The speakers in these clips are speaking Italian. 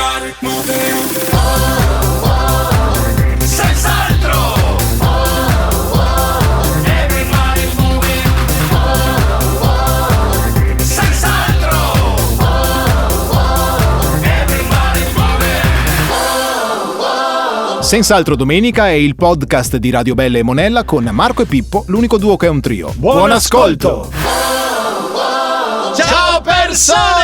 Everybody moving. Senz'altro. Everybody moving. Senz'altro. Everybody moving. Senz'altro domenica è il podcast di Radio Bella e Monella con Marco e Pippo, l'unico duo che è un trio. Buon ascolto! Ciao persone!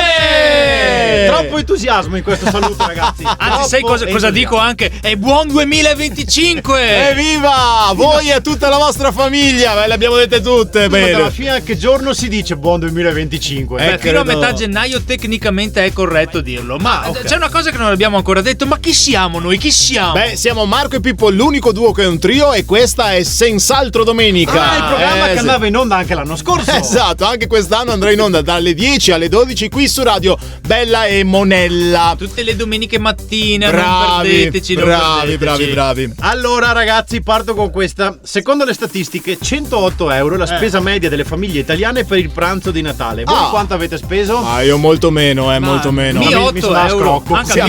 Troppo entusiasmo in questo saluto, ragazzi. Anzi, sai cosa dico anche? È buon 2025! Evviva! Voi e tutta la vostra famiglia, ve le abbiamo dette tutte. Bene. Alla fine a che giorno si dice buon 2025? Beh, fino a metà gennaio tecnicamente è corretto dirlo. Ma okay, c'è una cosa che non abbiamo ancora detto. Ma chi siamo noi? Chi siamo? Beh, siamo Marco e Pippo, l'unico duo che è un trio, e questa è Senz'altro domenica. Il programma che andava in onda anche l'anno scorso. Esatto, anche quest'anno andrà in onda dalle 10 alle 12 qui su Radio Bella e Monella. Tutte le domeniche mattine. Non perdeteci. Bravi. Allora ragazzi, parto con questa. Secondo le statistiche, 108 euro la spesa media delle famiglie italiane per il pranzo di Natale. Voi quanto avete speso? Io molto meno, molto meno. Mi 8 euro. Anche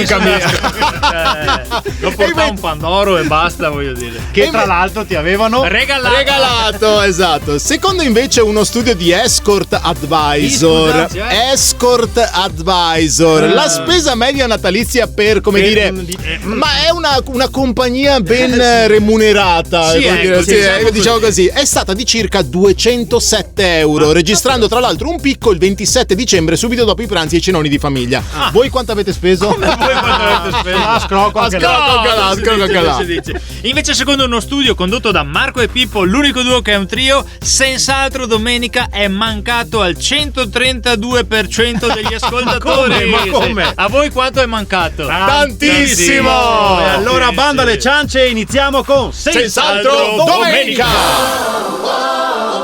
Lo portavo un Pandoro e basta, voglio dire. Che tra l'altro ti avevano regalato, esatto. Secondo invece uno studio di Escort Advisor, la spesa media natalizia per, come dire, ma è una compagnia ben remunerata, diciamo così, è stata di circa 207 euro, registrando tra l'altro un picco il 27 dicembre, subito dopo i pranzi e i cenoni di famiglia. Voi quanto avete speso? Voi quanto avete speso? Scrocco. Invece, secondo uno studio condotto da Marco e Pippo, l'unico duo che è un trio, Senz'altro domenica è mancato al 132% degli ascoltatori. Ma come? A voi quanto è mancato? Tantissimo! E allora banda le ciance e iniziamo con Senz'altro domenica!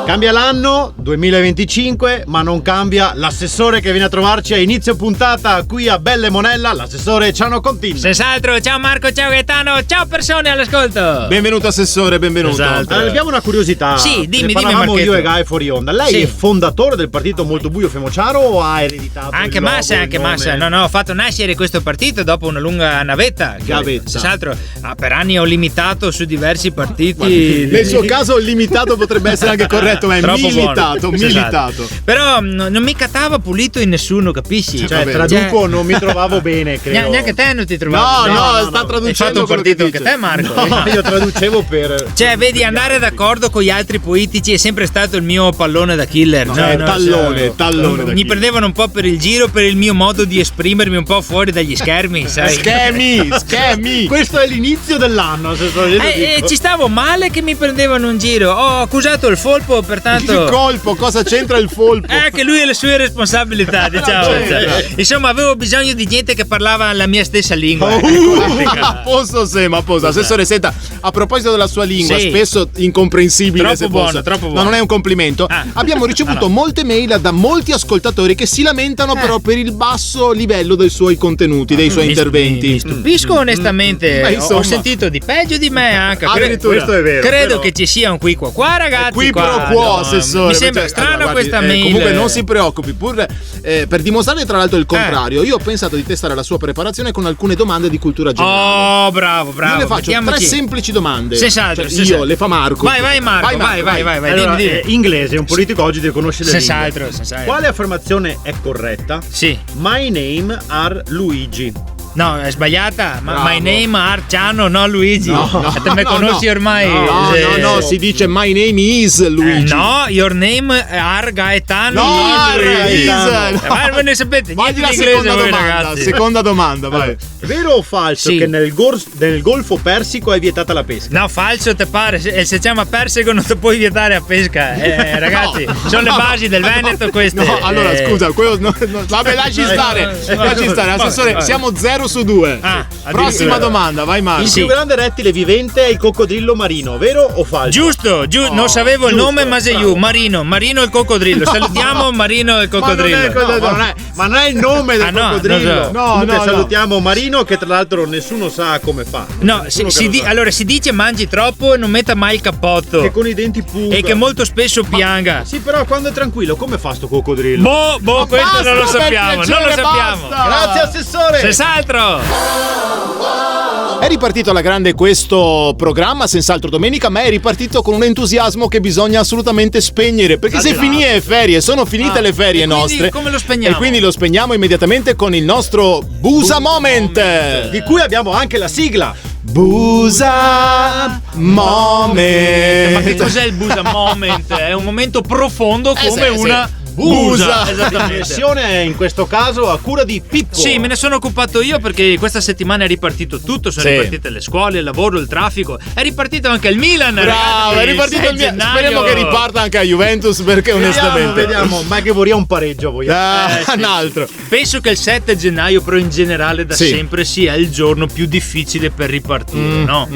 Cambia l'anno 2025, ma non cambia l'assessore che viene a trovarci a inizio puntata qui a Belle Monella, l'assessore Ciano Contini. Senz'altro, ciao Marco, ciao Gaetano, ciao persone all'ascolto. Benvenuto assessore, benvenuto. Esatto. Abbiamo una curiosità. Sì, dimmi Marchetto. Io e Gai fuori onda. Lei è fondatore del partito Molto Buio Fiumociaro o ha ereditato anche Massa? No, ho fatto nascere questo partito dopo una lunga navetta. Senz'altro, per anni ho limitato su diversi partiti. Nel suo caso limitato potrebbe essere anche corretto, ma è militato. Però non mi catava pulito in nessuno, capisci? Cioè, traduco, non mi trovavo bene, credo. Neanche te non ti trovavi. No, sta traducendo. Hai fatto un partito anche te, Marco? No, io traducevo per. Cioè, vedi, andare d'accordo con gli altri politici è sempre stato il mio pallone da killer. Tallone da mi killer. prendevano un po' per il giro, per il mio modo di esprimermi un po' fuori dagli schermi, sai? Schemi. Questo è l'inizio dell'anno. Ci stavo male che mi prendevano in giro. Ho accusato il folpo, pertanto. Il colpo, cosa c'entra il folpo? Che lui ha le sue responsabilità, diciamo. Insomma, avevo bisogno di gente che parlava la mia stessa lingua. A posto. Assessore, senta, a proposito della sua lingua, spesso incomprensibile, troppo buono. Non è un complimento. Abbiamo ricevuto molte mail da molti ascoltatori che si lamentano però per il basso livello dei suoi contenuti, dei suoi interventi. Mi stupisco onestamente. Ho sentito di peggio di me anche. Questo è vero. Credo che ci sia un qui qua, ragazzi. Qui pro quo, assessore. Mi sembra strana questa mail. Comunque non si preoccupi, pur per dimostrare tra l'altro il contrario, io ho pensato di testare la sua preparazione con alcune domande di cultura generale. Oh, bravo. Io le faccio 3 semplici domande. Senz'altro. Io le fa Marco. Vai Marco, vai. Allora, dimmi. Inglese, un politico oggi deve conoscere le lingue. Senz'altro. Quale affermazione è corretta? Sì. My name are Luigi. No, è sbagliata. My name are Ciano, no Luigi. Te me conosci ormai. No, si dice my name is Luigi. No, your name are Gaetano. No, Luigi. Ma ne sapete niente di inglese voi, ragazzi. Seconda domanda, vai. Vero o falso che nel Golfo Persico è vietata la pesca? No, falso, te pare. Se si chiama Persico non ti puoi vietare a pesca. Ragazzi, sono le basi del Veneto queste. No, allora scusa, vabbè, lasci stare. Assessore, siamo 0 su 2. Prossima domanda, vai Marco. Il più grande rettile vivente è il coccodrillo marino, vero o falso? Giusto, non sapevo il nome, ma sei io. Marino il coccodrillo. Salutiamo Marino il coccodrillo. Ma non è il nome del coccodrillo. No, salutiamo Marino, che tra l'altro nessuno sa come fa. No, allora si dice mangi troppo e non metta mai il cappotto. Che con i denti punga. E che molto spesso pianga. Sì, però quando è tranquillo, come fa sto coccodrillo? Questo non lo sappiamo. Grazie, assessore. Senz'altro. Senz'altro! È ripartito alla grande questo programma, senz'altro domenica, ma è ripartito con un entusiasmo che bisogna assolutamente spegnere, perché se finite le ferie, sono finite le ferie nostre. Come lo spegniamo? E quindi lo spegniamo immediatamente con il nostro Busa Moment, Di cui abbiamo anche la sigla. Busa Moment. Ma che cos'è il Busa Moment? È un momento profondo come sì, una busa. La Esattamente. versione in questo caso a cura di Pippo. Sì, me ne sono occupato io perché questa settimana è ripartito tutto, sono Sì. ripartite le scuole, il lavoro, il traffico, è ripartito anche il Milan. Bravo, ragazzi, è ripartito 6 il mio. gennaio. Speriamo che riparta anche a Juventus, perché onestamente Vediamo, ma che vorrei un pareggio voi. Sì. sì. Un altro. Penso che il 7 gennaio, però in generale da Sì. sempre sia il giorno più difficile per ripartire, no?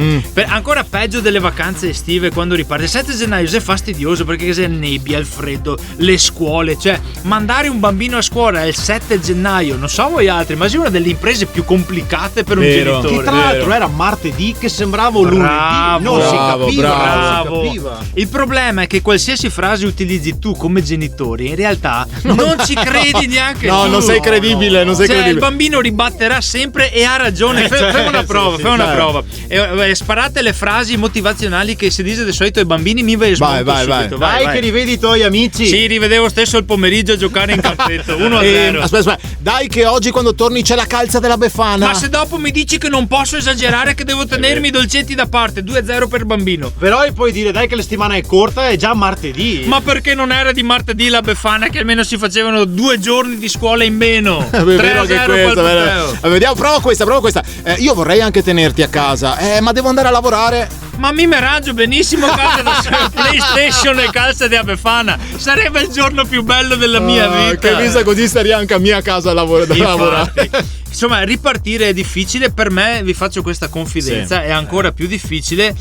Ancora peggio delle vacanze estive quando riparte. Il 7 gennaio è fastidioso perché c'è nebbia, il freddo, le scuole, cioè mandare un bambino a scuola il 7 gennaio, non so voi altri, ma è una delle imprese più complicate per un Vero. genitore. Che tra l'altro era martedì che sembrava un lunedì. Non si bravo, capiva. bravo. Non si capiva. Il problema è che qualsiasi frase utilizzi tu come genitore, in realtà non ci credi neanche No, tu. non sei credibile, non sei Cioè, il credibile. bambino ribatterà sempre e ha ragione. Fai una prova, sì, fai una certo. prova. Sparate le frasi motivazionali che si dice di solito ai bambini, mi vai Vai, vai, subito. Dai, che rivedi i tuoi amici. Sì, rivedevo stesso il pomeriggio a giocare in campetto 1-0. Aspetta. Dai che oggi quando torni c'è la calza della Befana. Ma se dopo mi dici che non posso esagerare, che devo tenermi i dolcetti da parte, 2-0 per bambino. Però puoi dire dai che la settimana è corta, è già martedì. Ma perché non era di martedì la Befana, che almeno si facevano 2 giorni di scuola in meno? È vero che 3-0 questo, pal vero. Ponteo. Vediamo, prova questa. Io vorrei anche tenerti a casa, ma devo andare a lavorare. Ma mi meraggio benissimo calza da PlayStation e calza di Befana. Sarebbe il giorno più bello della mia vita. Che vista così staria anche a mia casa da lavorare. Infatti. Insomma, ripartire è difficile. Per me, vi faccio questa confidenza, è ancora più difficile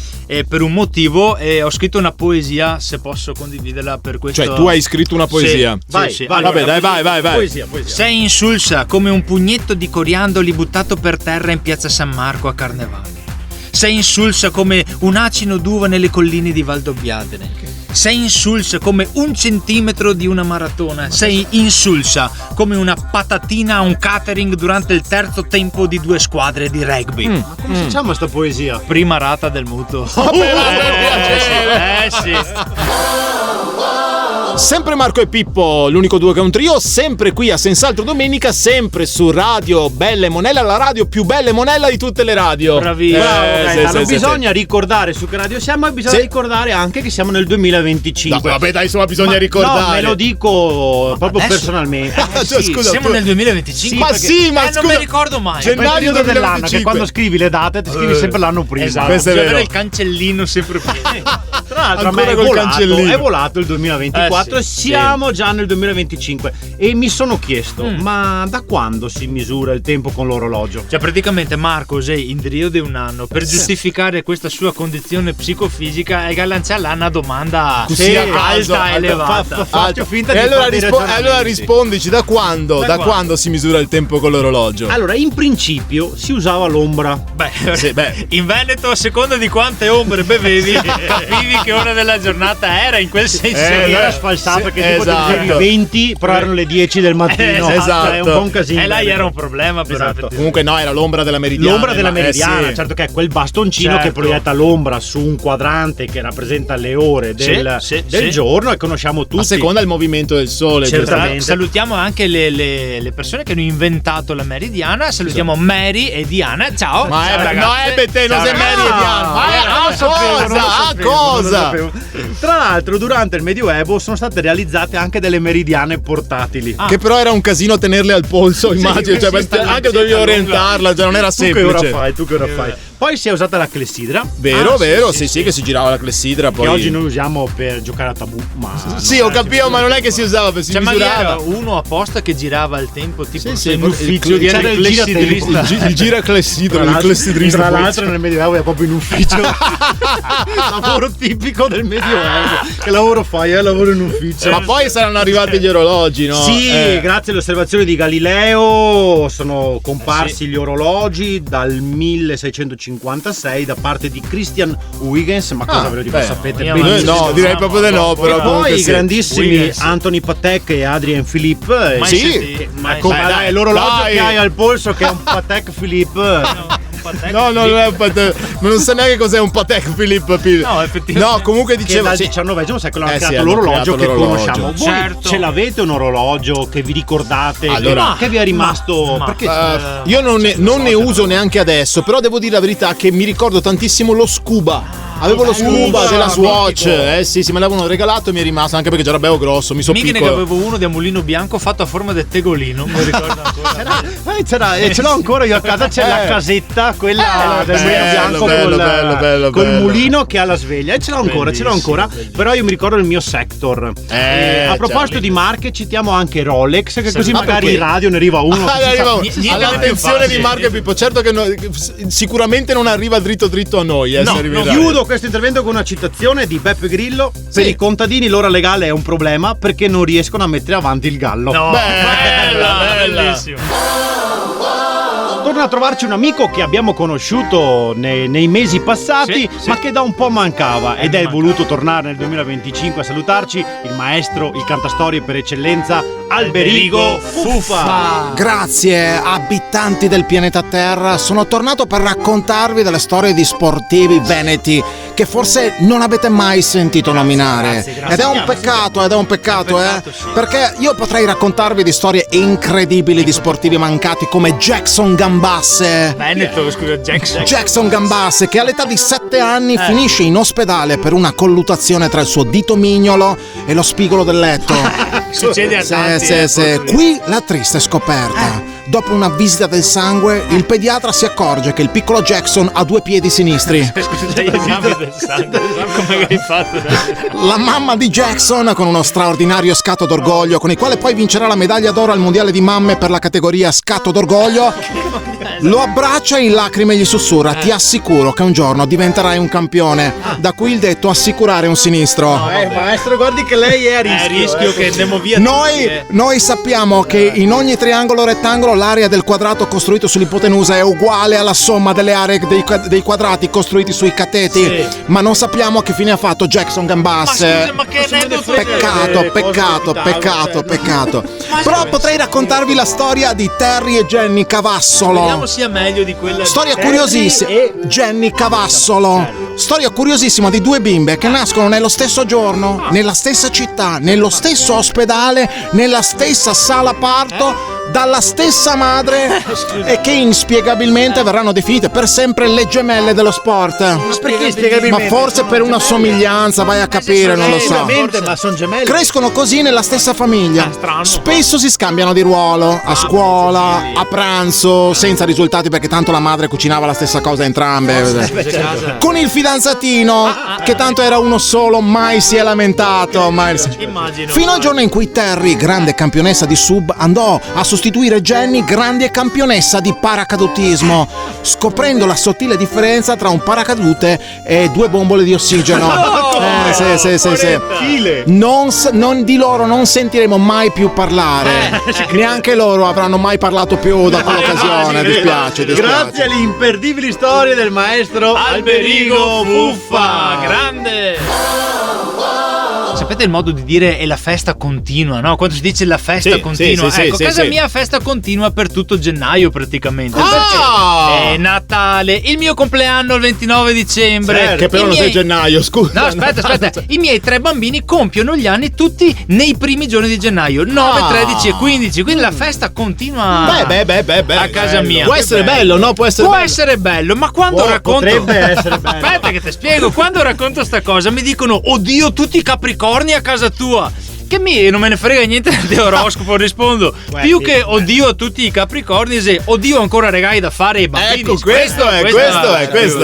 per un motivo. Ho scritto una poesia, se posso condividerla per questo. Cioè, tu hai scritto una poesia. Sì, Vai, sì. vai. Vabbè, Allora, dai, vai. Poesia. Sei insulsa come un pugnetto di coriandoli buttato per terra in piazza San Marco a Carnevale. Sei insulsa come un acino d'uva nelle colline di Valdobbiadene. Sei insulsa come 1 centimetro di una maratona. Sei insulsa come una patatina a un catering durante il terzo tempo di 2 squadre di rugby. Ma come si chiama sta poesia? Prima rata del mutuo. Sì. Sempre Marco e Pippo, l'unico duo che è un trio, sempre qui a Senz'altro Domenica, sempre su Radio Belle Monella, la radio più belle monella di tutte le radio. Bravissimo. Non bisogna ricordare su che radio siamo, ma bisogna ricordare anche che siamo nel 2025. No, vabbè, dai, insomma, bisogna ricordare. No, me lo dico proprio Adesso? personalmente. Cioè, scusa, Siamo tu- nel 2025. Ma perché- sì, ma non scusa- mi ricordo mai. Gennaio Quel periodo dell'anno 2025. che quando scrivi le date ti scrivi sempre l'anno prima. Esatto, Questo è bisogna vero. avere il cancellino sempre pieno. Tra l'altro a me Ancora col cancellino. è volato il 2024 e sì, siamo già nel 2025 e mi sono chiesto ma da quando si misura il tempo con l'orologio? Cioè, praticamente Marco sei in periodo di un anno per giustificare questa sua condizione psicofisica e lanciare una domanda Così a caso, alta e elevata. Faccio finta E di allora, fare dei allora ragionamenti. rispondici da quando? Da quando si misura il tempo con l'orologio? Allora, in principio si usava l'ombra. Beh, in Veneto, a seconda di quante ombre bevevi, capivi che ora della giornata era in quel senso. Era sfalsato sì, che tipo esatto. dicevi 20, però erano le 10 del mattino. Esatto. È un po' un casino. E là era un problema per Esatto. Comunque no, era l'ombra della meridiana. L'ombra della ma- meridiana, sì. certo che è quel bastoncino Certo. che proietta l'ombra su un quadrante che rappresenta le ore del sì. giorno e conosciamo tutti. A seconda del movimento del sole. Certamente. Salutiamo anche le persone che hanno inventato la meridiana. Salutiamo Mary e Diana. Ciao. Ma Ciao, no, ragazze. te, non Ciao, sei Mary e ragazze. Diana. Ma Non lo sapevo, non lo a sapevo, cosa? non lo sapevo. Tra l'altro, durante il Medioevo sono state realizzate anche delle meridiane portatili. Che però era un casino tenerle al polso, immagino. Cioè, sì, sta anche lì, dovevi sta lunga. orientarla, cioè non era Tu che ora semplice. fai? Tu che ora fai? Poi si è usata la clessidra. Vero, Ah, vero, sì, sì, che si girava la clessidra. Poi Che oggi noi usiamo per giocare a tabù, ma Sì, ho capito, ma non è che si usava per si Cioè, magari misurava. era uno apposta che girava il tempo, tipo Sì, in il ufficio di c'era il clessidrista. Il giraclessidra, il clessidrista. Tra l'altro nel Medioevo è proprio in ufficio. Lavoro tipico del Medioevo. Che lavoro fai? Lavoro in ufficio. Ma poi saranno arrivati gli orologi, no? Sì, grazie alle osservazioni di Galileo sono comparsi gli orologi dal 1650 1956 da parte di Christian Huygens. Ma cosa ve lo dico? Sapete io benissimo. No, direi proprio di no, però E comunque poi i sì. grandissimi Huygens. Anthony Patek e Adrien Philippe. Mai Sì. sentito, mai Come sentito. dai, l'orologio dai. che hai al polso che è un Patek Philippe. No, non è un Patek. Non so neanche cos'è un Patek Philippe. No, effettivamente. No, comunque Che dicevo dal sì. XIX secolo hanno Sì, creato hanno l'orologio creato che l'orologio. conosciamo. Voi Certo. ce l'avete un orologio che vi ricordate? Allora- che vi è rimasto? Ma- perché Io non ne uso neanche adesso, però devo dire la verità che mi ricordo tantissimo lo scuba. Avevo lo scuba della Swatch. Sì, me l'avevano regalato e mi è rimasto anche perché già era bello grosso. Mi so Mica ne piccolo. avevo uno di mulino bianco fatto a forma del tegolino, mi ricordo ancora. ce l'ho ancora io a casa, c'è la casetta, quella del mulino bello, bianco bello, col bello. mulino che ha la sveglia. E ce l'ho ancora. Però io mi ricordo il mio Sector. A proposito di marche, citiamo anche Rolex, che così Ma magari perché? in radio ne arriva uno. Ah, che si arriva sa- uno. niente All'attenzione più di facile. Marco e Pippo. Certo che sicuramente non arriva dritto a noi. No, se arriva in radio. chiudo questo intervento con una citazione di Beppe Grillo. Per Sì. i contadini l'ora legale è un problema perché non riescono a mettere avanti il gallo. No, Bella. bellissimo. Torna a trovarci un amico che abbiamo conosciuto nei mesi passati, Sì, ma sì. che da un po' mancava ed è mancava. voluto tornare nel 2025 a salutarci, il maestro, il cantastorie per eccellenza, Alberigo Fuffa. Grazie, abitanti del pianeta Terra. Sono tornato per raccontarvi delle storie di sportivi veneti che forse non avete mai sentito nominare. grazie. Ed è un peccato, sì. perché io potrei raccontarvi di storie incredibili di sportivi mancati come Jackson Gambasse. Veneto, scusa, Jackson Gambasse, che all'età di 7 anni finisce in ospedale per una colluttazione tra il suo dito mignolo e lo spigolo del letto. Succede a tanti. Sì. Qui la triste scoperta. Dopo una visita del sangue, il pediatra si accorge che il piccolo Jackson ha 2 piedi sinistri. Scusa, io esami del sangue. Come hai fatto? La mamma di Jackson, con uno straordinario scatto d'orgoglio, con il quale poi vincerà la medaglia d'oro al mondiale di mamme per la categoria scatto d'orgoglio, lo abbraccia e in lacrime gli sussurra: ti assicuro che un giorno diventerai un campione. Da qui il detto assicurare un sinistro. Maestro, guardi che lei è a rischio. È a rischio che andiamo via. Noi sappiamo che in ogni triangolo rettangolo l'area del quadrato costruito sull'ipotenusa è uguale alla somma delle aree dei quadrati costruiti sui cateti, Sì. ma non sappiamo che fine ha fatto Jackson Gambasse. Ma che aneddoto Peccato. Però potrei raccontarvi la storia di Terry e Jenny Cavassolo. Vediamo sia meglio di quella. Storia curiosissima. Jenny Cavassolo. Storia curiosissima di 2 bimbe che nascono nello stesso giorno, nella stessa città, nello stesso ospedale, nella stessa sala parto, dalla stessa madre e che inspiegabilmente verranno definite per sempre le gemelle dello sport. Ma perché spiegabilmente? Ma forse per una somiglianza, vai a capire, non lo so. Ovviamente, ma sono gemelli. Crescono così nella stessa famiglia. strano. Spesso si scambiano di ruolo, a scuola, a pranzo, senza risultati perché tanto la madre cucinava la stessa cosa a entrambe. Con il fidanzatino, che tanto era uno solo, mai si è lamentato. Immagino. Fino al giorno in cui Terry, grande campionessa di sub, andò a sostituire Jenny, grande campionessa di paracadutismo, scoprendo la sottile differenza tra un paracadute e 2 bombole di ossigeno. Sì. Non di loro non sentiremo mai più parlare. Neanche loro avranno mai parlato più da quell'occasione. Dispiace. Grazie alle imperdibili storie del maestro Alberigo Fuffa, grande! Sapete il modo di dire è la festa continua, no? Quando si dice la festa Sì, continua, sì, ecco, sì, casa sì. mia festa continua per tutto gennaio praticamente. Ah! Perché è Natale, il mio compleanno il 29 dicembre. Che però i non sei miei- gennaio, scusa. No, aspetta. I miei 3 bambini compiono gli anni tutti nei primi giorni di gennaio, 9, 13 e 15. Quindi la festa continua Beh. a casa mia. Può essere bello, no? Può essere bello. Ma quando racconto. potrebbe essere bello. Aspetta che ti spiego. Quando racconto sta cosa mi dicono: oddio, tutti i capricorni a casa tua. Che non me ne frega niente dell'oroscopo. Rispondo più che oddio a tutti i capricorni, se oddio ancora regali da fare ai bambini. Ecco, questo è.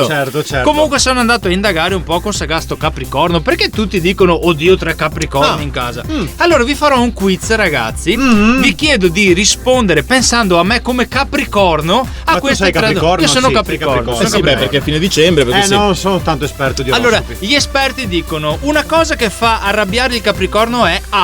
Certo. Comunque sono andato a indagare un po' con Sagasto Capricorno, perché tutti dicono oddio 3 Capricorni in casa. Allora vi farò un quiz, ragazzi. Vi chiedo di rispondere pensando a me come Capricorno a Ma tu queste sei 3 Capricorno? Io sono Sì, Capricorno. sei Sì, beh, perché è fine dicembre. Perché sì. Non sono tanto esperto di Allora, oroscopi. gli esperti dicono una cosa che fa arrabbiare il Capricorno è A.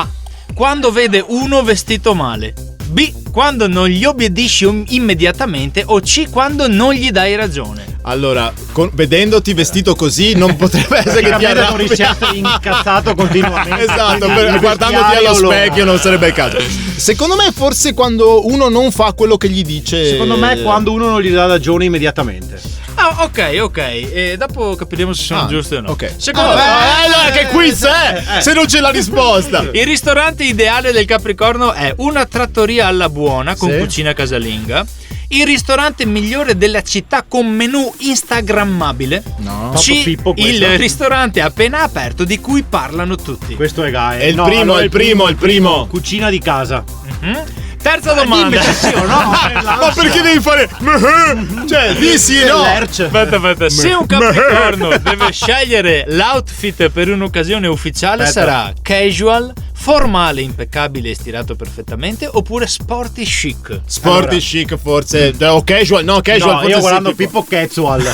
Quando vede uno vestito male. B. Quando non gli obbedisci immediatamente. O C. Quando non gli dai ragione. Allora, vedendoti vestito così non potrebbe essere che ti non riesci a essere incazzato continuamente. Esatto, guardandoti allo specchio non sarebbe il caso. Secondo me forse quando uno non fa quello che gli dice. Secondo me quando uno non gli dà ragione immediatamente. Ah, ok. E dopo capiremo se sono giuste o no. Ok. Secondo me. Che quiz è? Se non c'è la risposta. Il ristorante ideale del Capricorno è una trattoria alla buona con cucina casalinga. Il ristorante migliore della città con menù instagrammabile. No. C. Pippo, Il ristorante appena aperto di cui parlano tutti. Questo è Gaia. È il primo. Cucina di casa. Terza domanda. Sì o no? Ma perché devi fare? Cioè, di sì no. Aspetta. Se un Capricorno deve scegliere l'outfit per un'occasione ufficiale, sarà casual, formale, impeccabile e stirato perfettamente, oppure sporty chic? Sporty chic forse. O casual. No, casual forse io guardando sì, tipo. Pippo casual.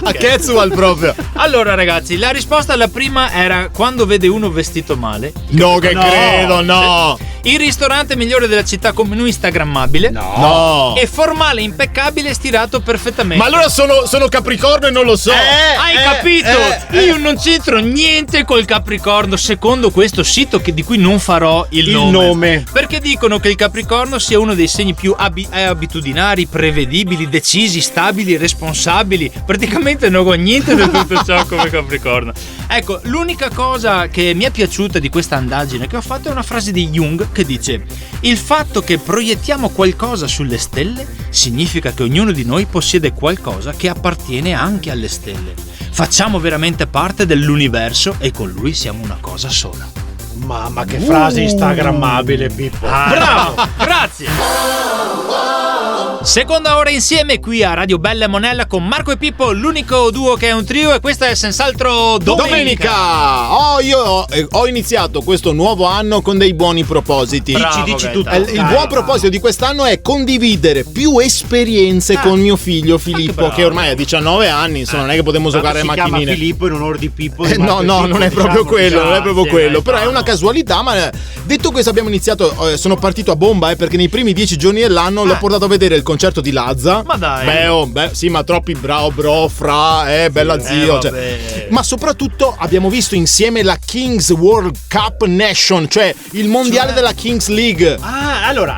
A casual proprio. Allora ragazzi, la risposta alla prima era quando vede uno vestito male. No, che credo, no. Il ristorante migliore della città con menù instagrammabile. No. E formale, impeccabile e stirato perfettamente. Ma allora sono Capricorno e non lo so. Hai capito? Io non c'entro niente col Capricorno, secondo questo sito di cui non farò il nome. Perché dicono che il Capricorno sia uno dei segni più abitudinari, prevedibili, decisi, stabili, responsabili. Praticamente non ho niente di tutto ciò come Capricorno. Ecco, l'unica cosa che mi è piaciuta di questa indagine che ho fatto è una frase di Jung che dice: il fatto che proiettiamo qualcosa sulle stelle significa che ognuno di noi possiede qualcosa che appartiene anche alle stelle. Facciamo veramente parte dell'universo e con lui siamo una cosa sola. Mamma che frase instagrammabile, Pippo. Bravo, grazie. Seconda ora insieme qui a Radio Bella e Monella con Marco e Pippo, l'unico duo che è un trio, e questa è senz'altro Domenica. Io ho iniziato questo nuovo anno con dei buoni propositi. Dici tutto. Il buon proposito di quest'anno è condividere più esperienze con mio figlio Filippo, che ormai ha 19 anni, insomma non è che potremmo giocare a macchinine. Si chiama Filippo in onore di Pippo. No, non è proprio quello, però è una casualità. Ma detto questo, abbiamo iniziato, sono partito a bomba perché nei primi 10 giorni dell'anno l'ho portato a vedere il concerto di Lazza. Ma dai. Sì, ma troppi bella zio. Cioè. Ma soprattutto abbiamo visto insieme la Kings World Cup Nation, cioè il mondiale della Kings League. Allora,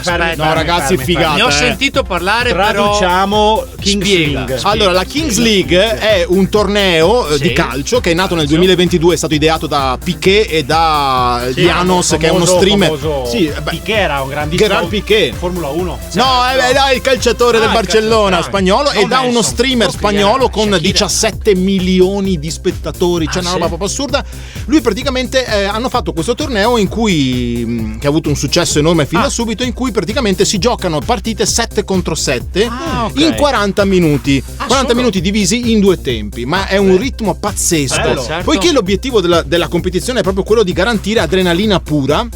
fermi, no, ragazzi, figata. Ne ho sentito parlare, traduciamo Kings League. Allora, la Kings League è un torneo di calcio che è nato nel 2022, è stato ideato da Piqué e da Llanos, che è uno streamer. Sì, Piqué era un grandissimo. Gerard Piqué. Formula 1. No, il calciatore del Barcellona spagnolo, e da uno streamer spagnolo con Shakira. 17 milioni di spettatori, cioè una roba proprio assurda. Lui praticamente hanno fatto questo torneo in cui che ha avuto un successo enorme fin da subito, in cui praticamente si giocano partite 7 contro 7 in 40 minuti. 40 minuti divisi in 2 tempi, ma è un ritmo pazzesco. Certo. Poiché l'obiettivo della competizione è proprio quello di garantire adrenalina pura.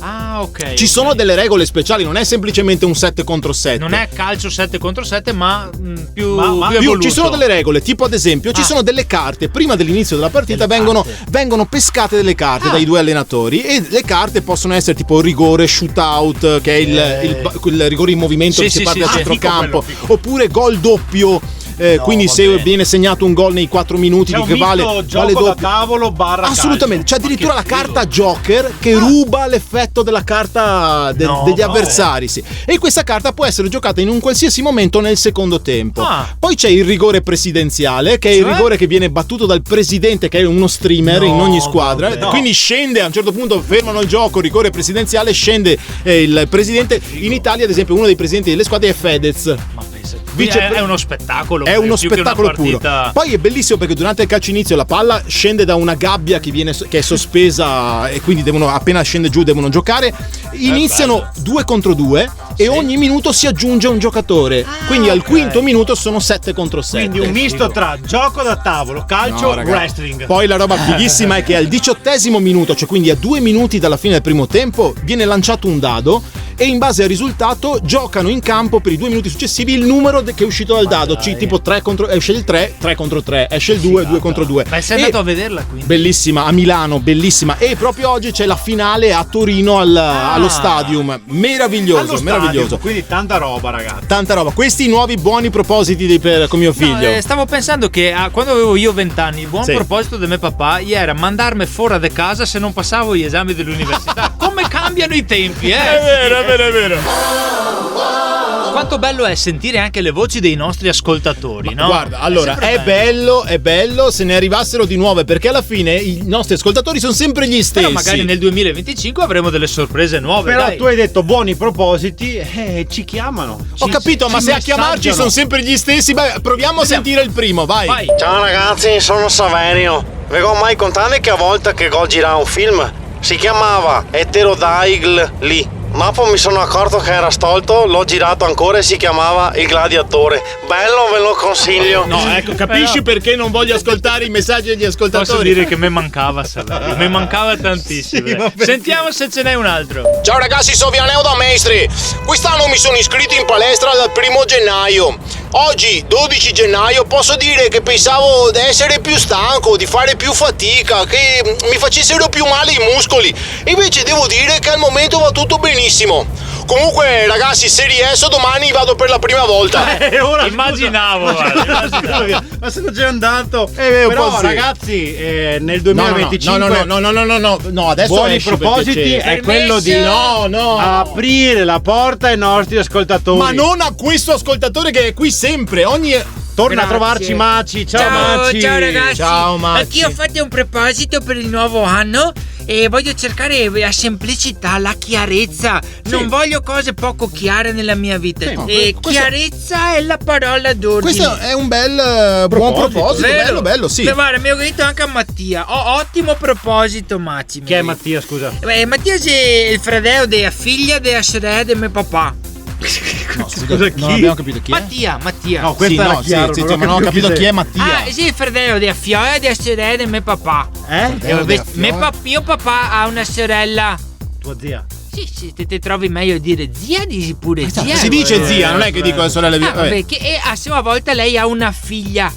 Ci sono delle regole speciali, non è semplicemente un 7 contro 7. Non è calcio 7 contro 7, ma più evoluto. Ci sono delle regole, tipo ad esempio ci sono delle carte, prima dell'inizio della partita vengono pescate delle carte dai due allenatori, e le carte possono essere tipo rigore, shootout, che è il rigore in movimento che si parte dal centrocampo, oppure gol doppio. Quindi se viene segnato un gol nei 4 minuti che vale gioco da doppio. tavolo barra assolutamente, c'è addirittura la carta Joker che ruba l'effetto della carta degli avversari, sì. E questa carta può essere giocata in un qualsiasi momento nel secondo tempo. Poi c'è il rigore presidenziale, che è il rigore che viene battuto dal presidente, che è uno streamer in ogni squadra. Quindi scende, a un certo punto fermano il gioco, rigore presidenziale, scende il presidente. In Italia ad esempio uno dei presidenti delle squadre è Fedez. È uno spettacolo. È uno spettacolo puro. Poi è bellissimo perché durante il calcio inizio la palla scende da una gabbia che è sospesa, e quindi appena scende giù devono giocare. Iniziano 2 contro 2 e ogni minuto si aggiunge un giocatore. Quindi al quinto minuto sono 7 contro 7. Quindi un misto tra gioco da tavolo, calcio, wrestling. Poi la roba fighissima è che al 18° minuto, cioè quindi a 2 minuti dalla fine del primo tempo, viene lanciato un dado e in base al risultato giocano in campo per i 2 minuti successivi il numero che è uscito dal dado. Tipo 3 contro, esce il 3 contro 3, esce il 2 contro 2. Ma sei andato a vederla quindi? Bellissima, a Milano, bellissima. E proprio oggi c'è la finale a Torino allo Stadium. Meraviglioso, meraviglioso. Quindi tanta roba, ragazzi. Tanta roba. Questi nuovi buoni propositi con mio figlio. No, stavo pensando che quando avevo io 20 anni, il buon Sì. proposito di mio papà era mandarmi fuori da casa se non passavo gli esami dell'università. Come cambiano i tempi, È vero. Quanto bello è sentire anche le voci dei nostri ascoltatori, no? Guarda, allora, è bello se ne arrivassero di nuove, perché alla fine i nostri ascoltatori sono sempre gli stessi. Però magari nel 2025 avremo delle sorprese nuove. Però dai. tu hai detto buoni propositi, ci chiamano. Ho capito, ma ci se a chiamarci messaggiano. sono sempre gli stessi, beh, proviamo a sentire il primo, vai. Ciao ragazzi, sono Saverio. Vi ho mai contato che a volte che go girare un film si chiamava Eterodaigle lì. Ma poi mi sono accorto che era stolto, l'ho girato ancora e si chiamava Il Gladiatore. Bello, ve lo consiglio. No, ecco, capisci perché non voglio ascoltare i messaggi degli ascoltatori? Posso dire che mi mancava Saverio, mi mancava tantissimo. Sentiamo se ce n'è un altro. Ciao ragazzi, sono Vianeo da Mestre. Quest'anno mi sono iscritto in palestra dal 1 gennaio. Oggi, 12 gennaio, posso dire che pensavo di essere più stanco, di fare più fatica, che mi facessero più male i muscoli. Invece devo dire che al momento va tutto benissimo. Comunque ragazzi, se riesco domani vado per la prima volta. Ora, Immaginavo, guarda. ma sono già andato. un Però po' sì. ragazzi, nel 2025 No, adesso buoni esci, perché propositi c'è- è quello di No. aprire la porta ai nostri ascoltatori. Ma non a questo ascoltatore che è qui sempre, torna a Grazie. trovarci Maci. Ciao Maci. Ciao ragazzi. Ciao, Maci. Anch'io ho fatto un proposito per il nuovo anno e voglio cercare la semplicità, la chiarezza. Non voglio cose poco chiare nella mia vita. Sì, no, E questo- chiarezza è la parola d'ordine. questo è un bel buon proposito, Vero? bello, sì. Beh, guarda, mi ho detto anche a Mattia. Ottimo proposito, Maci. Chi è Mattia, scusa? Mattia è il fratello della figlia della sorella di mio papà. Scusa, chi? Non abbiamo capito chi è. Mattia. No, questo era chiaro. sì, ma non ho capito chi è Mattia. Ah, sì, il fratello della figlia della sorella di mio papà. Mio papà ha una sorella. Tua zia. Sì, se te trovi meglio a dire zia, dici pure zia. Si dice zia, non è che dico la sorella di... Vabbè, e a sua volta lei ha una figlia.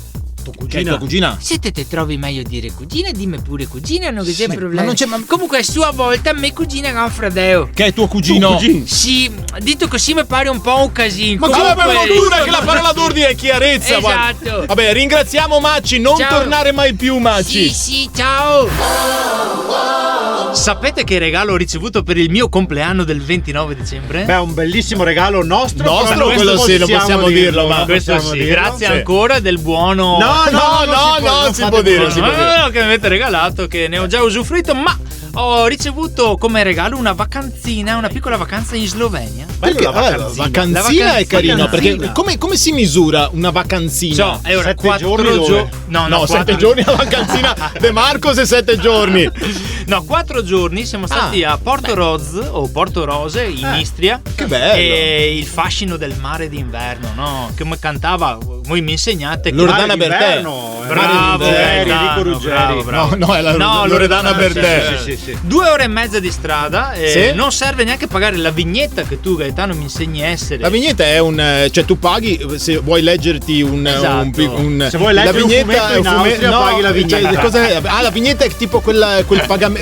Che è tua cugina? Se te trovi meglio a dire cugina, dimmi pure cugina, non c'è problema. non c'è- Comunque a sua volta me cugina ha un fratello. Che è tuo cugino? Sì, detto così mi pare un po' un casino. Ma come per Comunque- fortuna che la parola d'ordine è chiarezza, guarda. Esatto. Vabbè, ringraziamo Maci, non Ciao. tornare mai più Maci. Sì, ciao. Sapete che regalo ho ricevuto per il mio compleanno del 29 dicembre? Beh, un bellissimo regalo nostro. Nostro, però quello sì, non possiamo dirlo, ma- non Questo possiamo sì, dirlo. grazie Sì. ancora del buono. non si può dire, si può dire. No, che mi avete regalato, che ne ho già usufruito, ma ho ricevuto come regalo una vacanzina, una piccola vacanza in Slovenia. Perché la vacanzina. vacanzina è carino, vacanzina. perché come si misura una vacanzina? So, è ora 7 4 giorni dove? giorni. No, 7 giorni la vacanzina De Marcos e 7 giorni. No, 4 giorni siamo stati a Porto Roz o Porto Rose in Istria. Che bello. E il fascino del mare d'inverno, no? Che mi cantava, voi mi insegnate che Loredana Bertè. d'inverno, Bravo, Ruggeri, Gaetano, Enrico Ruggeri. bravo. No, è la Loredana Bertè. Sì. 2 ore e mezza di strada e Sì? non serve neanche pagare la vignetta che tu Gaetano mi insegni a essere. La vignetta è cioè tu paghi se vuoi leggerti Esatto. Se vuoi leggere la un vignetta fumetto in Austria, paghi la vignetta. Cos'è? Ah, la vignetta è tipo quel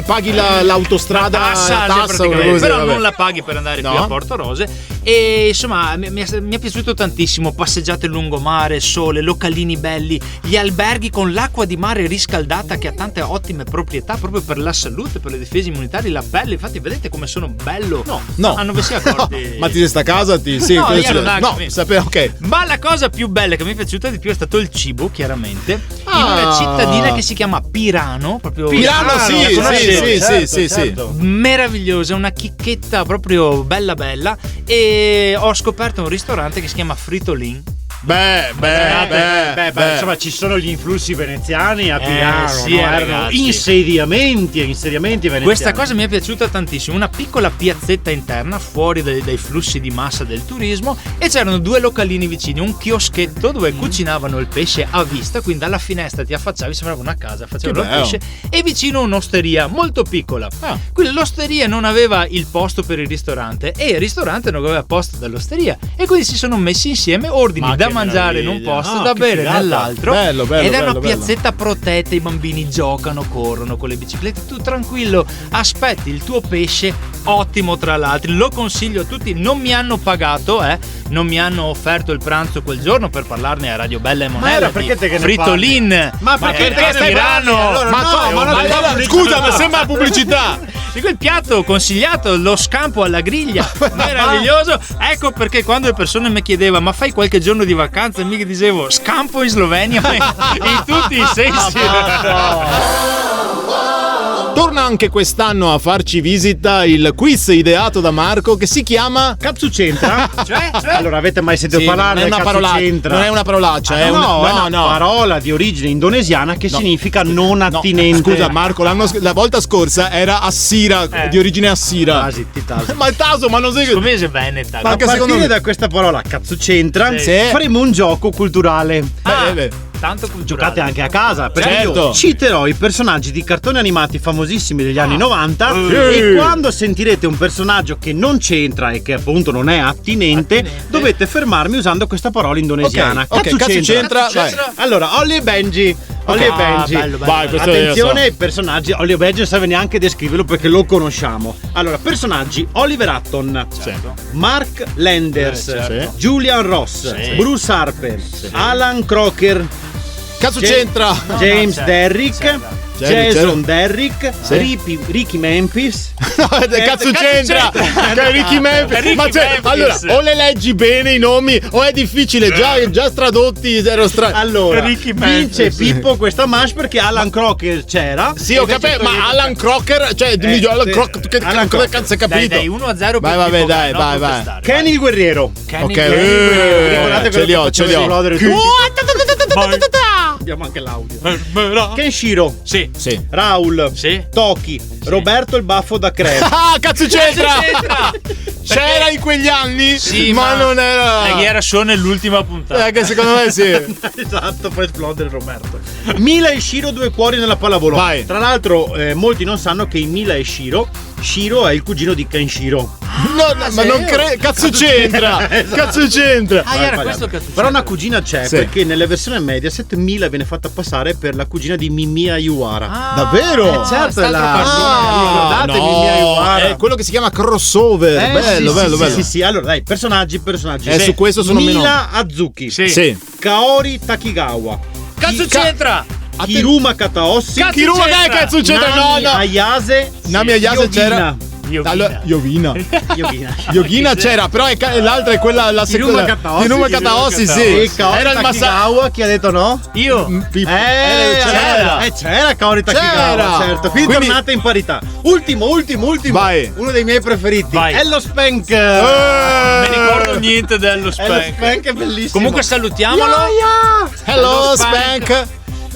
paghi l'autostrada tassa tassa una praticamente, cosa, però vabbè. non la paghi per andare No. qui a Porto Rose. E insomma mi è piaciuto tantissimo. Passeggiate lungomare, sole, localini belli, gli alberghi con l'acqua di mare riscaldata che ha tante ottime proprietà proprio per la salute, per le difese immunitarie, la pelle. Infatti vedete come sono bello. No. Ah, non vi si accorti? Ma ti sta a casa? Sì, No, questo- io ero là, no, capito. sapevo, ok. Ma la cosa più bella che mi è piaciuta di più è stato il cibo, chiaramente, in una Ah. cittadina che si chiama Pirano, proprio Pirano, sì, la conoscete? sì. Meravigliosa, una chicchetta proprio bella bella. E ho scoperto un ristorante che si chiama Fritolin. Insomma, ci sono gli influssi veneziani a Piano, sì, no? Erano ragazzi. insediamenti veneziani. Questa cosa mi è piaciuta tantissimo, una piccola piazzetta interna fuori dai flussi di massa del turismo, e c'erano due localini vicini, un chioschetto dove cucinavano il pesce a vista, quindi dalla finestra ti affacciavi, sembrava una casa, facevano il pesce, e vicino un'osteria molto piccola. Quindi l'osteria non aveva il posto per il ristorante e il ristorante non aveva posto dell'osteria, e quindi si sono messi insieme ordini da mangiare in un posto, da bere nell'altro. Bello, ed è una bello. piazzetta protetta, i bambini giocano, corrono con le biciclette, tu tranquillo aspetti il tuo pesce, ottimo tra l'altro, lo consiglio a tutti. Non mi hanno pagato, non mi hanno offerto il pranzo quel giorno per parlarne a Radio Bella e Monella perché te che ne Frittolin, Ma perché te stai Tirano? Scusa, ma sembra pubblicità. di quel piatto consigliato, lo scampo alla griglia, meraviglioso. Ecco perché quando le persone mi chiedevano ma fai qualche giorno di vacanza, mica dicevo scampo in Slovenia in tutti i sensi. Torna anche quest'anno a farci visita il quiz ideato da Marco che si chiama Cazzucentra. Cioè? Allora, avete mai sentito parlare del Cazzucentra? Non è una parolaccia, è è una parola di origine indonesiana che significa non attinente. Scusa Marco, la volta scorsa era assira, di origine assira. Taso. Ma il taso, ma non sei Scomese veneta. Ma a partire da questa parola Cazzucentra faremo un gioco culturale. Tanto culturale. Giocate anche a casa, perché Certo. io citerò i personaggi di cartoni animati famosissimi degli anni 90 e quando sentirete un personaggio che non c'entra e che appunto non è attinente, dovete fermarmi usando questa parola indonesiana. Ok, Cazzucentra, vai. Allora, Ollie e Benji. Ollie e Benji. bello. Vai, questo Attenzione ai personaggi. Ollie e Benji non serve neanche descriverlo perché lo conosciamo. Allora, personaggi: Oliver Hutton, Mark Landers, Julian Ross, Bruce Harper, Alan Crocker, Cazzucentra. James Derrick, Jason Derrick, Ricky Memphis. Cazzucentra. Ricky Memphis. Ma allora, o le leggi bene i nomi o è difficile, già tradotti Allora, Ricky vince Memphis. Pippo questa manche perché Alan Crocker c'era. Sì, ho capito, ma Alan Crocker, cioè Alan Crocker, che cazzo hai capito? Dai 1-0 Vai, vabbè, dai, vai. Kenny il guerriero. Ok, Ricordate ce li ho. Abbiamo anche l'audio. Kenshiro, Sì. Raul, Sì. Toki, Roberto il baffo da Creme. Ah, Cazzucentra! C'era in quegli anni? Sì, ma non era. Che era solo nell'ultima puntata. Che secondo me sì. Esatto, poi esplodere Roberto. Mila e Shiro, due cuori nella pallavolo. Vai. Tra l'altro, molti non sanno che in Mila e Shiro è il cugino di Kenshiro. Ma non credo. Cazzucentra! Esatto. Cazzucentra! Ah, era questo che Però una cugina c'è, perché nelle versioni Mediaset Mila viene fatta passare per la cugina di Mimi Ayuara. Davvero? Certo, è Ah, ricordate Mimi Ayuara? è quello che si chiama crossover. Bello. Sì. Allora, dai, personaggi. Su questo sono meno. Mila Azuki. Sì. Kaori Takigawa. Cazzucentra! Kiruma Kataossi. Kiruma, dai, Cazzucentra! Nami No. Ayase. Nami Ayase c'era. Yogina. Yovina. Yogina. Yogina c'era, però l'altra è quella, la Kiruma seconda. Kataossi. Kiruma Kataossi, sì. E Kaori Era il Takigawa, chi ha detto no? Io. C'era Kaori Takigawa, C'era. certo. Quindi tornate in parità. Ultimo. Vai. Uno dei miei preferiti. Vai. Ello Spank. Non mi ricordo niente dello Ello Spank. Spank è bellissimo. Comunque salutiamolo. Hello, Spank. Spank.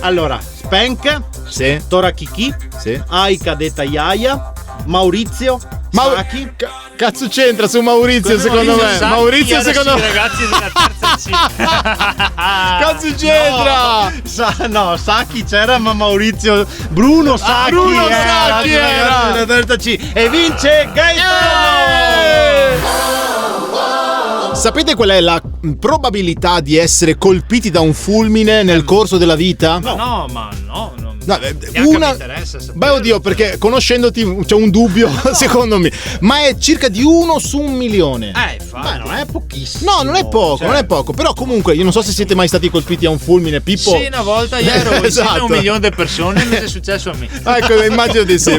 Allora, Spank, Sì. Tora Kiki, Sì. Aika detta Yaya, Maurizio, Saki. Cazzucentra su Maurizio, secondo me. Sacchi, Maurizio, adesso secondo i me. ragazzi della terza C. Cazzucentra. No, Saki c'era, ma Maurizio Bruno Saki. Bruno Sacchi era. La terza C. E vince Gaetano. Sapete qual è la probabilità di essere colpiti da un fulmine nel corso della vita? No. No, Mi interessa sapere. Beh, oddio, perché conoscendoti c'è un dubbio, secondo me. Ma è circa di 1 su 1 milione. Beh, non è pochissimo. No, non è poco, non è poco. Però comunque, io non so se siete mai stati colpiti a un fulmine, Pippo. Sì, una volta io ero insieme a Esatto. 1 milione di persone, mi è successo a me. Ecco, immagino di sì.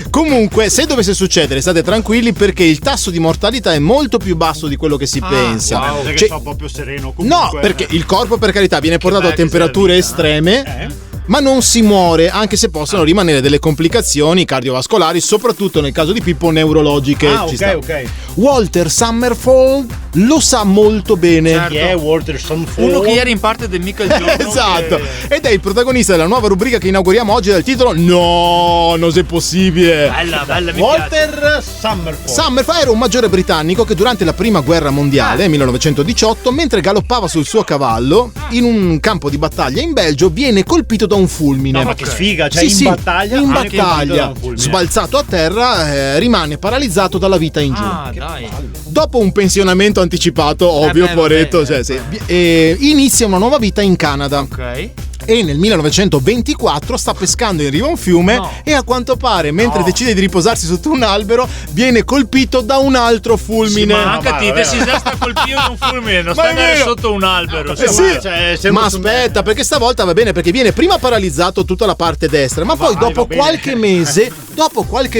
Comunque, se dovesse succedere, state tranquilli perché il tasso di mortalità è molto più basso di quello che si pensa. Che Cioè, sto proprio sereno comunque. no, perché il corpo, per carità, viene portato a temperature estreme. Ma non si muore, anche se possono rimanere delle complicazioni cardiovascolari, soprattutto nel caso di Pippo neurologiche. Ci sta. Ok. Walter Summerfall lo sa molto bene. Certo. Chi è Walter Somford? Uno che ieri in parte del Michael Jordan. Esatto, ed è il protagonista della nuova rubrica che inauguriamo oggi dal titolo No, non è possibile. Bella, mi Walter Summerford. Summerford era un maggiore britannico che durante la prima guerra mondiale, 1918, mentre galoppava sul suo cavallo in un campo di battaglia in Belgio, viene colpito da un fulmine. No, ma che sfiga, cioè Sì, battaglia. in anche battaglia, un fulmine. sbalzato a terra, rimane paralizzato dalla vita in giù. Ah, dai. Dopo un pensionamento anticipato, ovvio, beh, poretto, vabbè. cioè, inizia una nuova vita in Canada. Ok. E nel 1924 sta pescando in riva a un fiume e a quanto pare, mentre decide di riposarsi sotto un albero, viene colpito da un altro fulmine. Ma anche a te si sta colpito da un fulmine, non Ma stai è vero. sotto un albero. Sì, ma aspetta, perché stavolta va bene, perché viene prima paralizzato tutta la parte destra, ma poi dopo qualche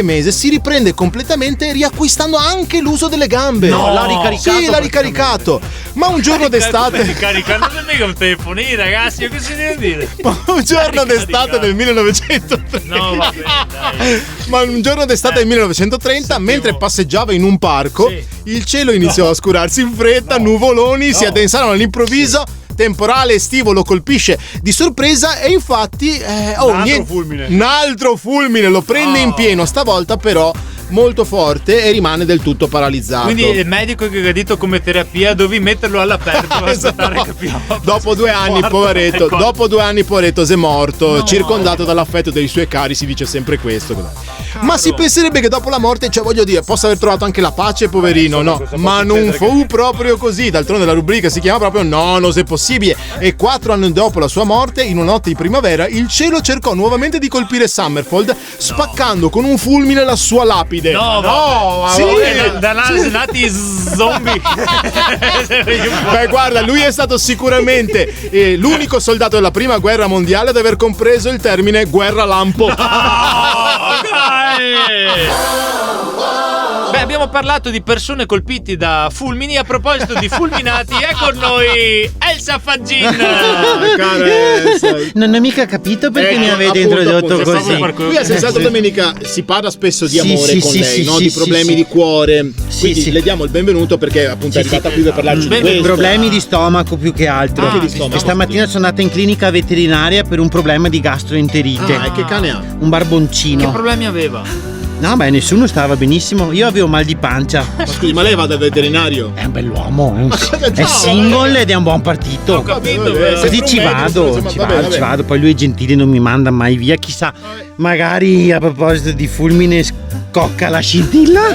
mese si riprende completamente, riacquistando anche l'uso delle gambe. No, l'ha ricaricato. Sì, l'ha ricaricato. Ma un giorno d'estate, Caricando non è mica un telefonino, ragazzi, che si deve dire? un giorno d'estate del 1930. No, va bene, dai. Ma un giorno d'estate del 1930, mentre passeggiava in un parco, il cielo iniziò a scurarsi in fretta, nuvoloni si addensarono all'improvviso, temporale estivo lo colpisce di sorpresa e infatti un altro fulmine lo prende in pieno, stavolta però molto forte e rimane del tutto paralizzato. Quindi il medico che ha detto come terapia dovevi metterlo all'aperto per aspettare che piova. Dopo 2 anni, poveretto, è morto, circondato dall'affetto dei suoi cari, si dice sempre questo. Ma si penserebbe che dopo la morte, cioè voglio dire, possa aver trovato anche la pace, poverino, no? Ma non fu proprio così, d'altronde la rubrica si chiama proprio No, non è possibile. E 4 anni dopo la sua morte, in una notte di primavera, il cielo cercò nuovamente di colpire Summerford, spaccando con un fulmine la sua lapide. Sì. Nati zombie. Beh, guarda, lui è stato sicuramente l'unico soldato della prima guerra mondiale ad aver compreso il termine guerra lampo. Beh, abbiamo parlato di persone colpiti da fulmini. A proposito di fulminati, è con noi Elsa Faggin. Non ho mica capito perché mi avete introdotto così. Qui a Senz'altro Domenica si parla spesso di amore sì, con sì, lei, sì, no? sì, Di sì, problemi sì. di cuore. Sì, Quindi sì. le diamo il benvenuto perché appunto è arrivata qui per parlarci di questo. Problemi di stomaco più che altro. Anche di stomaco. E stamattina sono andata in clinica veterinaria per un problema di gastroenterite. E che cane ha? Un barboncino. Che problemi aveva? No, beh, nessuno stava benissimo. Io avevo mal di pancia. Ma scusi, ma lei va dal veterinario? È un bell'uomo, è c'ha? single ed è un buon partito. Ho capito, Così ci vado, ci vado. Poi lui è gentile, non mi manda mai via. Chissà, magari a proposito di fulmine scocca la scintilla.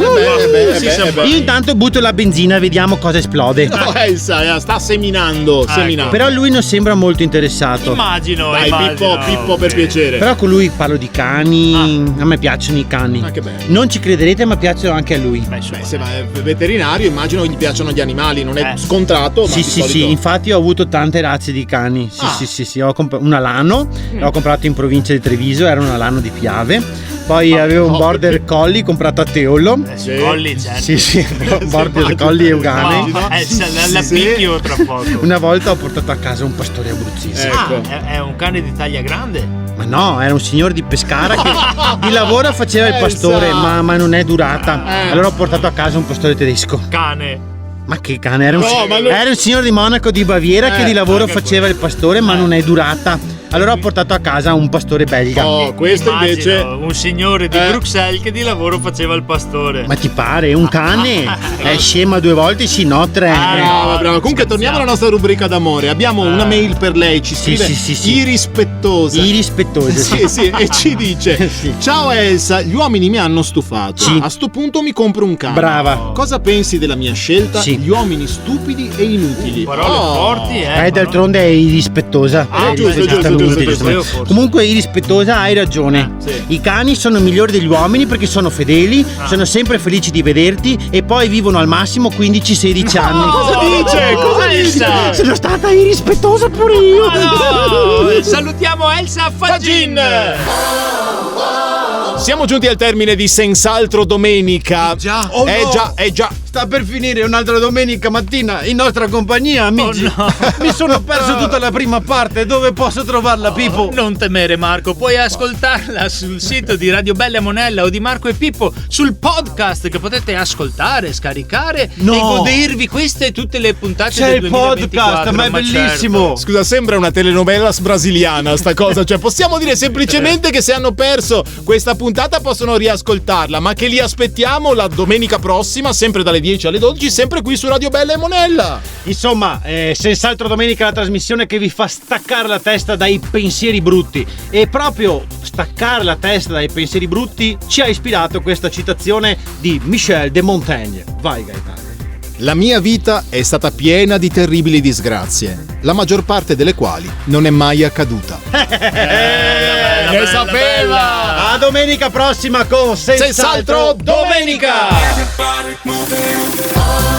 Io intanto butto la benzina, vediamo cosa esplode. No, Elsa sta seminando. Però lui non sembra molto interessato. Immagino. Dai, Pippo per piacere. Però con lui parlo di cani. A me piacciono i cani. Che bello. Non ci crederete, ma piacciono anche a lui. Beh, se va è veterinario, immagino gli piacciono gli animali, non è scontrato. Ma Sì, di sì, solito... sì, infatti ho avuto tante razze di cani. Sì. Ho comprato un alano, l'ho comprato in provincia di Treviso, era un alano di Piave. Poi avevo un border collie comprato a Teolo. Colli, certo. Sì, un border collie eugane. La picchio tra poco. Una volta ho portato a casa un pastore abruzzese. Ecco. È un cane di taglia grande. Ma no, era un signore di Pescara che di lavoro faceva il pastore, ma non è durata. Allora ho portato a casa un pastore tedesco. Cane. Ma che cane? Era un, ma non- era un signore di Monaco di Baviera che di lavoro faceva il pastore, ma non è durata. Allora ho portato a casa un pastore belga. Oh, questo Immagino invece. un signore di Bruxelles che di lavoro faceva il pastore. Ma ti pare? Un cane? È scema 2 volte? Sì, no, 3. Brava, brava. Comunque torniamo alla nostra rubrica d'amore. Abbiamo una mail per lei, ci scrive sì. Irispettosa. Irrispettoso. Sì, e ci dice: Sì. Ciao Elsa, gli uomini mi hanno stufato. Sì. A sto punto mi compro un cane. Brava. Cosa pensi della mia scelta? Sì. Gli uomini stupidi e inutili. Parole forti, D'altronde è irrispettosa. giusto. Comunque irrispettosa, hai ragione. I cani sono migliori degli uomini perché sono fedeli, sono sempre felici di vederti e poi vivono al massimo 15-16 anni. Cosa dice? Cosa dice? Elsa! Sono stata irrispettosa pure io. No! Salutiamo Elsa Faggin! Siamo giunti al termine di Senz'altro Domenica. Già. Già. sta per finire un'altra domenica mattina in nostra compagnia, amici. Oh, no. Mi sono perso tutta la prima parte. Dove posso trovarla, Pippo? Non temere, Marco, puoi ascoltarla sul sito di Radio Bella e Monella o di Marco e Pippo, sul podcast che potete ascoltare, scaricare e godervi queste e tutte le puntate C'è del il 2024. podcast, ma è bellissimo. Certo. Scusa, sembra una telenovela brasiliana sta cosa. Cioè, possiamo dire semplicemente che se hanno perso questa puntata possono riascoltarla, ma che li aspettiamo la domenica prossima, sempre dalle 10 alle 12, sempre qui su Radio Bella e Monella. Insomma, senz'altro domenica la trasmissione che vi fa staccare la testa dai pensieri brutti. E proprio staccare la testa dai pensieri brutti ci ha ispirato questa citazione di Michel de Montaigne. Vai, Gaetano. La mia vita è stata piena di terribili disgrazie, la maggior parte delle quali non è mai accaduta. Ne sapeva! A domenica prossima con Senz'altro Domenica! Everybody move it.